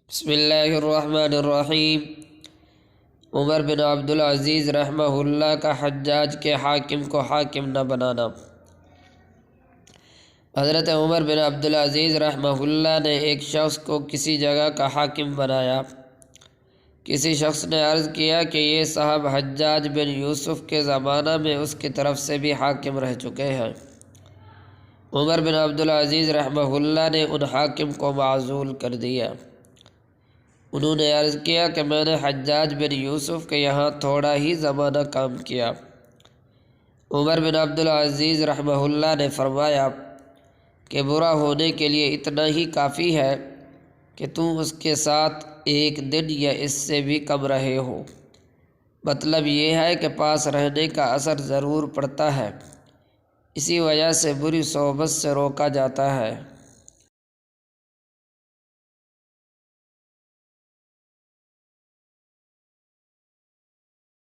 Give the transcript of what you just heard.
بسم اللہ الرحمن الرحیم۔ عمر بن عبدالعزیز رحمہ اللہ کا حجاج کے حاکم کو حاکم نہ بنانا۔ حضرت عمر بن عبدالعزیز رحمہ اللہ نے ایک شخص کو کسی جگہ کا حاکم بنایا۔ کسی شخص نے عرض کیا کہ یہ صاحب حجاج بن یوسف کے زمانہ میں اس کی طرف سے بھی حاکم رہ چکے ہیں۔ عمر بن عبدالعزیز رحمہ اللہ نے ان حاکم کو معزول کر دیا۔ انہوں نے عرض کیا کہ میں نے حجاج بن یوسف کے یہاں تھوڑا ہی زمانہ کام کیا۔ عمر بن عبدالعزیز رحمہ اللہ نے فرمایا کہ برا ہونے کے لیے اتنا ہی کافی ہے کہ تم اس کے ساتھ ایک دن یا اس سے بھی کم رہے ہو۔ مطلب یہ ہے کہ پاس رہنے کا اثر ضرور پڑتا ہے، اسی وجہ سے بری صحبت سے روکا جاتا ہے۔